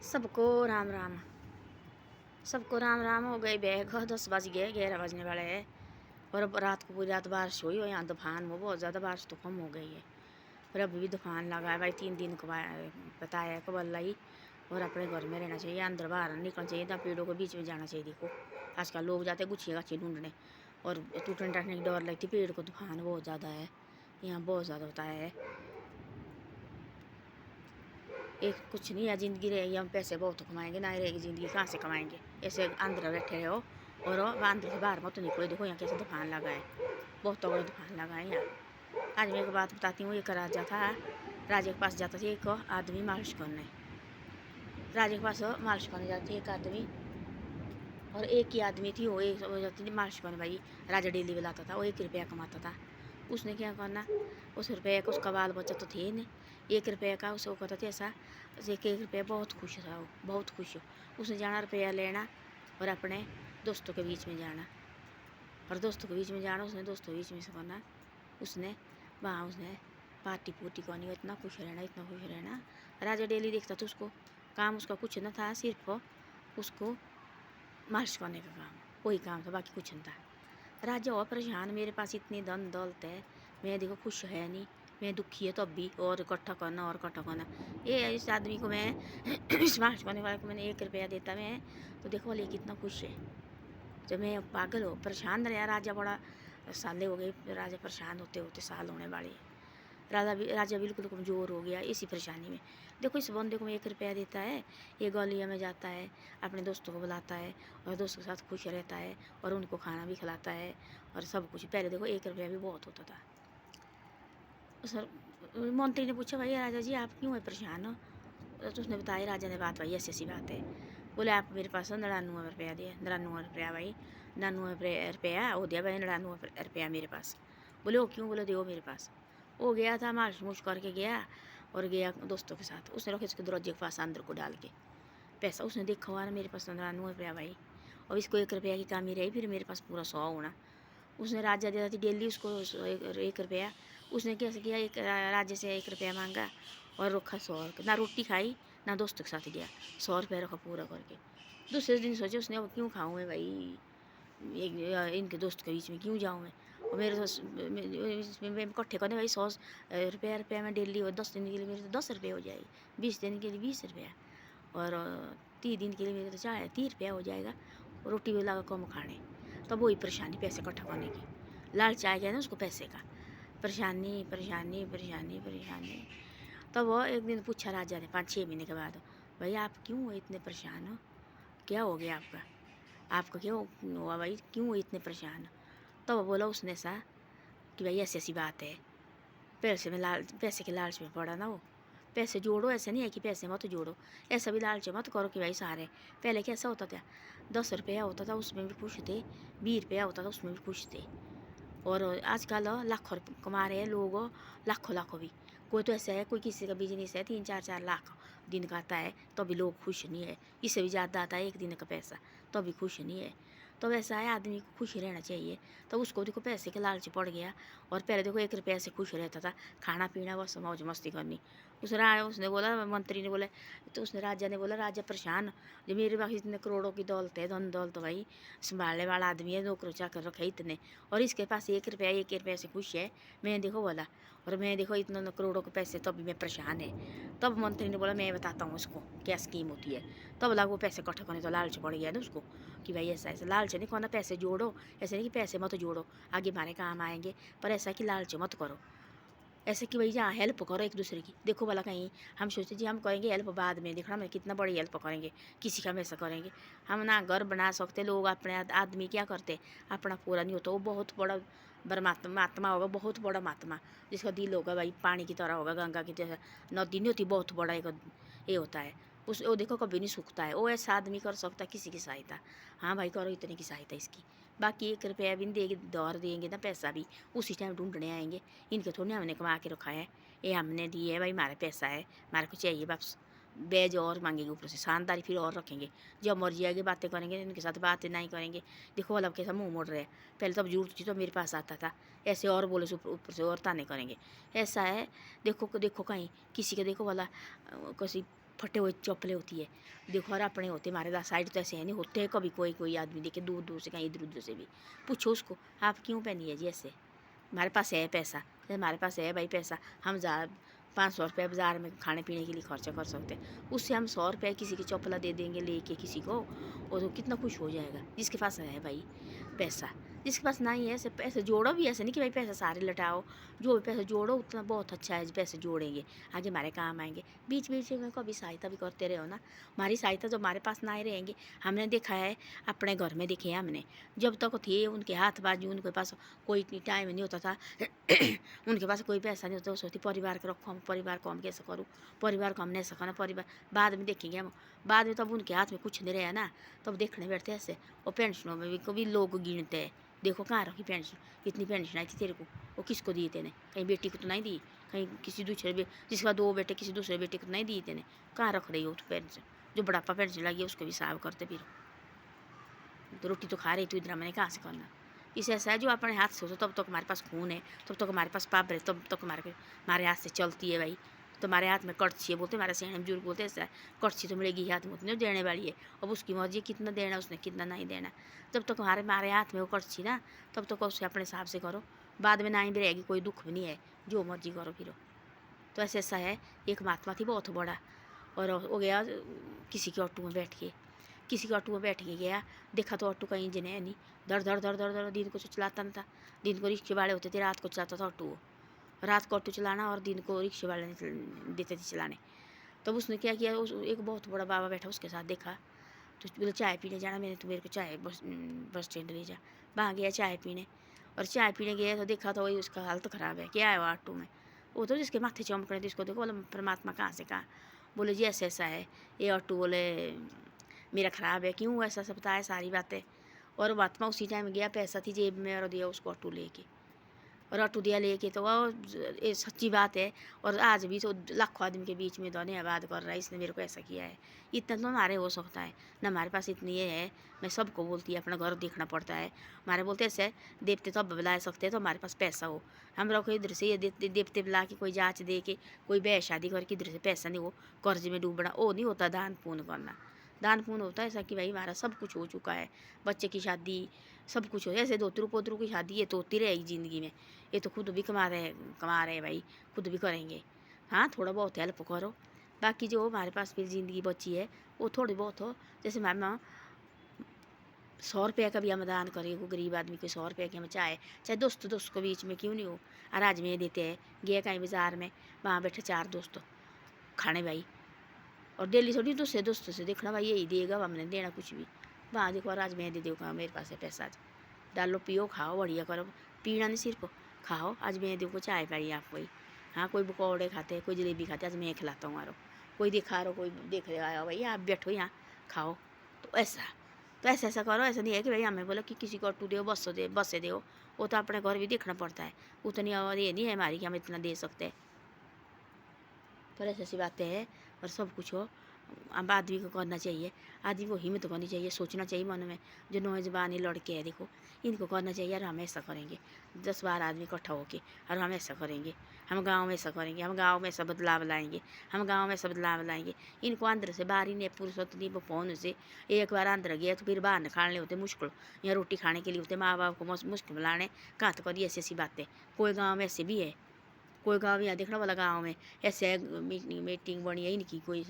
सबको राम राम। सबको राम राम। हो गए बैग 10 बज गए, 11 बजने वाले हैं। और अब रात को पूरी रात बारिश हुई और यहाँ तूफान में बहुत ज़्यादा बारिश तो कम हो गई है, पर अभी भी तूफान लगा है भाई। 3 दिन को बताया है कबल्ला ही। और अपने घर में रहना चाहिए, अंदर बाहर निकलना चाहिए, ना पेड़ों के बीच में जाना चाहिए। देखो आजकल लोग जाते गुच्छे गाछी ढूंढने और टूटने टाटने की डर लगती। पेड़ को तूफान बहुत ज़्यादा है, यहाँ बहुत ज़्यादा होता है। एक कुछ नहीं है ज़िंदगी रहेगी, हम पैसे बहुत कमाएंगे, ना रहेगी ज़िंदगी कहाँ से कमाएंगे। ऐसे अंदर बैठे रहो और अंदर से बाहर मत निकलो। देखो यहाँ कैसे तूफान लगा है, बहुत तगड़ा तूफान लगा है यहाँ। आज मैं एक बात बताती हूँ। एक राजा था, राजा के पास जाता था एक आदमी मालिश करने। राजा के पास मालिश करने जाती एक आदमी, और एक ही आदमी थी वो, एक जाती थी मालिश करने भाई। राजा डेली बुलाता था, वो 1 रुपया कमाता था। उसने क्या करना, उस रुपये का उसका बाल बच्चा तो थे नहीं, 1 रुपये का उसको कहता था ऐसा। 1 रुपया बहुत खुश था वो, बहुत खुश हो। उसने जाना रुपया लेना और अपने दोस्तों के बीच में जाना, और दोस्तों के बीच में जाना उसने, दोस्तों के बीच में से करना उसने। वहाँ उसने पार्टी पुर्टी करनी, इतना खुश रहना, इतना खुश रहना। राजा डेली देखता था उसको, काम उसका कुछ न था, सिर्फ उसको मालिश करने का काम, वही काम था, बाकी कुछ नहीं था। राजा हुआ परेशान, मेरे पास इतनी धन दौलत है, मैं देखो खुश है नहीं, मैं दुखी है तब भी, और इकट्ठा करना और इकट्ठा करना। ये इस आदमी को मैं इस मालिश करने वाले को मैंने 1 रुपया देता मैं, तो देखो वाले कितना खुश है। जब मैं पागल हो परेशान रहा राजा, बड़ा साले हो गए राजा, परेशान होते होते साल होने वाले। राजा बिल्कुल कमज़ोर हो गया इसी परेशानी में। देखो इस बंदे को मैं 1 रुपया देता है, ये गलिया में जाता है, अपने दोस्तों को बुलाता है और दोस्तों के साथ खुश रहता है, और उनको खाना भी खिलाता है और सब कुछ। पहले देखो 1 रुपया भी बहुत होता था। सर मंत्री ने पूछा, भाई राजा जी आप क्यों है परेशान हो? तो उसने बताया, राजा ने बात, भाई ऐसी ऐसी बात है। बोले आप मेरे पास 99 रुपया दिए। 99 रुपया भाई, 99 रुपया हो दिया भाई, 99 रुपया मेरे पास। बोले वो क्यों? बोले दो मेरे पास। वो गया था मालिश मुश करके गया, और गया दोस्तों के साथ, उसने रखे उसके दरवाजे के पास अंदर को डाल के पैसा। उसने देखा हुआ ना मेरे पास 99 रुपया भाई, और इसको 1 रुपया की कमी रही, फिर मेरे पास पूरा 100 होना। उसने राजा देता थी डेली उसको 1 रुपया। उसने कैसे किया, एक राज्य से 1 रुपया मांगा और रखा 100, ना रोटी खाई ना दोस्तों के साथ गया, 100 रुपया रखा पूरा करके। दूसरे दिन सोचे उसने, अब क्यों खाऊँ मैं भाई, एक इनके दोस्त के बीच में क्यों जाऊँ मैं, और मेरे दोस्त मैं इकट्ठे करने भाई 100 रुपया में डेली, और 10 दिन के लिए मेरे तो 10 रुपये हो जाएगी, 20 दिन के लिए 20 रुपया, और 30 दिन के लिए मेरे तो 30 रुपया हो जाएगा, रोटी भी लगा कम खाने। तब वही परेशानी पैसे इकट्ठा करने की, लालच आ गया ना उसको पैसे का, परेशानी परेशानी परेशानी परेशानी। तब वो एक दिन पूछा राजा ने 5-6 महीने के बाद, भाई आप क्यों हो इतने परेशान हो, क्या हो गया आपका, आपका क्यों हुआ भाई, क्यों हो इतने परेशान? तब बोला उसने सा कि भाई ऐसी ऐसी बात है, पैसे के लालच में पड़ा ना वो। पैसे जोड़ो, ऐसे नहीं है कि पैसे मत जोड़ो, ऐसा भी लालच मत करो कि भाई सारे। पहले कैसा होता था, 10 रुपया होता था उसमें भी खुश थे, 20 रुपया होता था उसमें भी खुश थे, और आजकल लाखों कमा रहे हैं लोग, लाखों लाखों भी। कोई तो ऐसा है, कोई किसी का बिजनेस है 3-4 लाख दिन का आता है, तो भी लोग खुश नहीं है। इससे भी ज़्यादा आता है एक दिन का पैसा, तो भी खुश नहीं है। तो वैसा है, आदमी को खुश रहना चाहिए। तो उसको देखो पैसे के लालच पड़ गया, और पहले देखो 1 रुपया से खुश रहता था, खाना पीना बस मौज मस्ती करनी। उसने बोला, मंत्री ने बोला, तो उसने राजा ने बोला, राजा परेशान, जो मेरे पास इतने करोड़ों की दौलत है, धन दौलत भाई, संभालने वाला आदमी है, नौकर चाकर रखे इतने, और इसके पास 1 रुपया, 1 रुपया से खुश है। मैं देखो बोला, और मैं देखो इतने करोड़ों के पैसे, तब भी मैं परेशान है। तब मंत्री ने बोला, मैं बताता हूँ उसको क्या स्कीम होती है। तब लगा वो पैसे इकट्ठा करने, तो लालच पड़ गया ना उसको कि भाई ऐसा ऐसा। लालच नहीं करना, पैसे जोड़ो, ऐसे नहीं कि पैसे मत जोड़ो, आगे हमारे काम आएंगे, पर ऐसा कि लालच मत करो। ऐसे कि भाई जहाँ हेल्प करो एक दूसरे की। देखो भला कहीं हम सोचते जी हम करेंगे हेल्प बाद में, देखना मैं कितना बड़ी हेल्प करेंगे, किसी का हम ऐसा करेंगे। हम ना घर बना सकते, लोग अपने आदमी क्या करते, अपना पूरा नहीं होता। वो बहुत बड़ा महात्मा होगा, बहुत बड़ा महात्मा, जिसका दिल होगा भाई पानी की तरह होगा, गंगा की तरह। नदी नहीं होती, बहुत बड़ा एक ये होता है, उस वो देखो कभी नहीं सूखता है। वो ऐसा आदमी कर सकता किसी की सहायता, हाँ भाई करो इतने की सहायता इसकी। बाकी 1 रुपया भी नहीं देंगे, दौर देंगे ना पैसा भी, उसी टाइम ढूंढने आएंगे। इनके थोड़ी हमने कमा के रखा है, ये हमने दिए है भाई, हमारा पैसा है, हमारे को चाहिए वापस। बैज और मांगेंगे ऊपर से, शानदारी फिर और रखेंगे, जब मर्जी आएगी बातें करेंगे, इनके साथ बातें नहीं करेंगे। देखो वाला कैसा मुंह मोड़ रहे हैं, पहले तो अब जरूरत थी तो मेरे पास आता था, ऐसे और बोले से ऊपर से और ताने करेंगे। ऐसा है, देखो देखो कहीं किसी का देखो वाला किसी फटे हुए चप्पलें होती है देखो, और अपने होते हमारे साइड तो ऐसे है नहीं होते हैं, कभी कोई कोई आदमी देखे दूर दूर से कहीं इधर उधर से भी पूछो उसको आप क्यों पहनी है जी ऐसे। हमारे पास है पैसा, हमारे पास है भाई पैसा, हम 500 रुपये बाज़ार में खाने पीने के लिए खर्चा कर सकते हैं, उससे हम 100 रुपये किसी की चौपला दे देंगे लेके किसी को, और तो कितना खुश हो जाएगा जिसके पास है भाई पैसा। जिसके पास नहीं है ऐसे पैसे जोड़ो भी, ऐसे नहीं कि भाई पैसे सारे लटाओ, जो भी पैसे जोड़ो उतना बहुत अच्छा है, पैसे जोड़ेंगे आगे हमारे काम आएंगे। बीच बीच में कभी सहायता भी करते रहो ना, हमारी सहायता जो हमारे पास ना ही रहेंगे। हमने देखा है अपने घर में, देखे हमने जब तक थे उनके हाथ बाजू, उनके पास कोई टाइम नहीं होता था उनके पास कोई पैसा नहीं होता, वो सोचती परिवार को रखो, हम परिवार को हम कैसे करूँ, परिवार को हम नहीं सकना, परिवार बाद में देखेंगे हम, बाद में तब उनके हाथ में कुछ नहीं रहा ना, तब देखने बैठते ऐसे। और पेंशनों में भी कभी लोग गिनते हैं, देखो कहाँ रखी पेंशन, कितनी पेंशन आई थी तेरे को, वो किसको दिए तेने, कहीं बेटी को तो नहीं दी, कहीं किसी दूसरे जिसका 2 बेटे किसी दूसरे बेटे को नहीं दिए तेने, कहाँ रख रही हो तो पेंशन, जो बुढ़ापा पेंशन लगी है उसको भी हिसाब करते फिर, तो रोटी तो खा रही तू इधर मैंने कहाँ से करना। इसे ऐसा है जो अपने हाथ से हो तब तक हमारे पास खून है, तब तक हमारे पास पाप है, तब तक हमारे हाथ से चलती है भाई। तो हमारे हाथ में कड़छी है, बोलते हमारे सियाने बुजुर्ग बोलते ऐसा है, कड़छी तो मिलेगी हाथ में उतने देने वाली है, अब उसकी मर्जी कितना देना उसने कितना नहीं देना, जब तक हमारे हमारे हाथ में वो कड़छी ना तब तक उससे अपने हिसाब से करो, बाद में नहीं भी रहेगी, कोई दुख भी नहीं है, जो मर्जी करो फिर। तो ऐसा है। एक महात्मा थी बहुत बड़ा, और हो गया किसी के ऑटो में बैठ के, किसी के ऑटो में बैठ के गया, देखा तो ऑटो का इंजन है नहीं, धड़ धड़ धड़ धड़ धड़, दिन को तो चलाता नहीं था, दिन को रिक्शे वाले होते थे, रात को चलाता था ऑटो, रात को ऑटो चलाना और दिन को रिक्शे वाले देते थे चलाने। तब उसने क्या किया, एक बहुत बड़ा बाबा बैठा उसके साथ देखा, तो बोले चाय पीने जाना, मैंने तो मेरे को चाय बस स्टैंड ले जा, वहाँ गया चाय पीने, और चाय पीने गया तो देखा तो वही उसका हालत ख़राब है, क्या है वो ऑटो में, वो तो जिसके माथे चमक रहे थे उसको देखो, बोले परमात्मा कहाँ से कहाँ, बोले जी ऐसा ऐसा है ये ऑटो, बोले मेरा ख़राब है, क्यों ऐसा सब बताया सारी बातें। और महात्मा उसी टाइम गया, पैसा थी जेब में, और दिया उसको ऑटो लेके, और ऑटो दिया लेके, तो वो ये सच्ची बात है। और आज भी तो लाखों आदमी के बीच में धन्यवाद कर रहा है, इसने मेरे को ऐसा किया है, इतना तो हमारे हो सकता है ना, हमारे पास इतनी ये है। मैं सबको बोलती है अपना घर देखना पड़ता है, हमारे बोलते ऐसे देवते तो अब बुला सकते हैं तो हमारे पास पैसा हो, हम लोग इधर से ये देवते बुला के कोई जाँच दे के कोई ब्याह शादी करके इधर से पैसा नहीं हो, कर्ज में डूबना, वो नहीं होता दान पुण्य करना। दान पुण्य होता है ऐसा कि भाई हमारा सब कुछ हो चुका है, बच्चे की शादी सब कुछ हो, ऐसे दोतरू पोतरू की शादी ये तो होती रहेगी ज़िंदगी में, ये तो खुद भी कमा रहे भाई, खुद भी करेंगे। हाँ थोड़ा बहुत हेल्प करो, बाकी जो हमारे पास फिर ज़िंदगी बची है वो थोड़ी बहुत हो, जैसे हमारे माँ 100 रुपये का भी हम दान करें, वो गरीब आदमी को 100 रुपये की हम चाहे दोस्त दोस्त को बीच में क्यों नहीं हो, और आज में देते हैं, गए कहीं बाज़ार में, वहाँ बैठे 4 दोस्त खाने भाई, और डेली थोड़ी दूसरे दोस्तों से देखना भाई यही देगा, हमने देना कुछ भी, वहाँ देखो और आज मैं दे दूँगा, मेरे पास है पैसा, आज डालो पियो खाओ बढ़िया करो, पीना नहीं सिर्फ खाओ, आज मैं देखो चाय पाई आपको ही, हाँ कोई पकौड़े खाते कोई जलेबी खाते, आज मैं खिलाता हूँ, कोई दिखा रहा कोई देख रहा भाई आप बैठो यहाँ खाओ, तो ऐसा करो, ऐसा नहीं है कि भाई हमें बोला कि किसी को ऑटो दो बस से दो, वो तो अपने घर भी देखना पड़ता है, उतनी और ये नहीं है हमारी कि हम इतना दे सकते हैं। पर ऐसी बातें हैं, और सब कुछ हो, अब आदमी को करना चाहिए, आदमी को हिम्मत करनी चाहिए, सोचना चाहिए मन में, जो नौजवान लड़के हैं देखो इनको करना चाहिए, और हम ऐसा करेंगे 10-12 आदमी इकट्ठा होके, और हम ऐसा करेंगे, हम गांव में ऐसा करेंगे, हम गांव में ऐसा बदलाव लाएंगे, हम गांव में ऐसा बदलाव लाएंगे। इनको अंदर से बाहर ही नहीं पुरुषोत्तम नहीं फोन से, एक बार अंदर गया तो फिर बाहर निकालने होते मुश्किल, यहाँ रोटी खाने के लिए होते माँ बाप को मुश्किल लाने, कहाँ तो करिए ऐसी बातें, कोई गाँव में ऐसे भी है, कोई गाँव यहाँ देखना वाला गाँव में ऐसे मीटिंग बनी है इनकी, कोई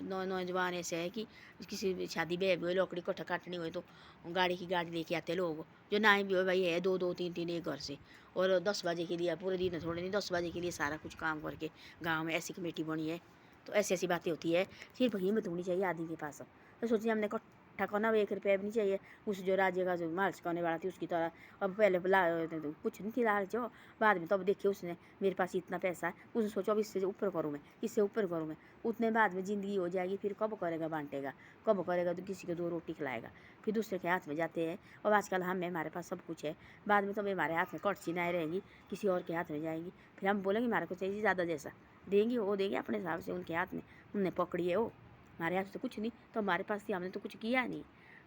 नौजवान ऐसे है कि किसी शादी ब्याह भी हो, लकड़ी कट्ठा काटनी हो तो गाड़ी लेके आते लोग, जो ना भी हो भाई है 2-2 3-3 एक घर से, और 10 बजे के लिए पूरे दिन थोड़े नहीं 10 बजे के लिए सारा कुछ काम करके गाँव में ऐसी कमेटी बनी है। तो ऐसी बातें होती है, सिर्फ हिम्मत होनी चाहिए आदमी के पास। तो सोचिए हमने इकट्ठा करना, 1 रुपया भी नहीं चाहिए, उस जो राज्य का जो मार्च करने वाला थी उसकी तरह, अब पहले कुछ नहीं थी लालच हो, बाद में तब देखिए उसने मेरे पास इतना पैसा है, उसने सोचा अब इससे ऊपर करूँ मैं, इससे ऊपर करूँ मैं, उतने बाद में ज़िंदगी हो जाएगी, फिर कब करेगा बांटेगा, कब करेगा तो किसी को 2 रोटी खिलाएगा, फिर दूसरे के हाथ में जाते हैं। और आजकल हमारे पास सब कुछ है, बाद में तो हमारे हाथ में कड़छी नहीं रहेगी, किसी और के हाथ में जाएंगी, फिर हम बोलेंगे हमारे को चाहिए ज़्यादा, जैसा देंगी वो देंगे अपने हिसाब से, उनके हाथ में उनने पकड़ी है वो, हमारे हाथ से तो कुछ नहीं, तो हमारे पास थी हमने तो कुछ किया नहीं,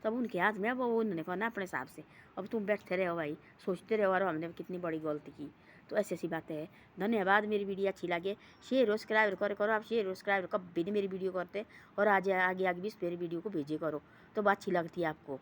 तब उनके हाथ में, अब वो उन्होंने करना अपने हिसाब से। अब तुम बैठते रहो भाई, सोचते रहो और हमने कितनी बड़ी गलती की। तो ऐसी ऐसी बातें हैं। धन्यवाद। मेरी वीडियो अच्छी लगे शेयर और सब्सक्राइब करो। आप शेयर और सब्सक्राइब कभी नहीं मेरी वीडियो करते, और आगे आगे आगे भी मेरी वीडियो को भेजे करो, तो अच्छी लगती है आपको।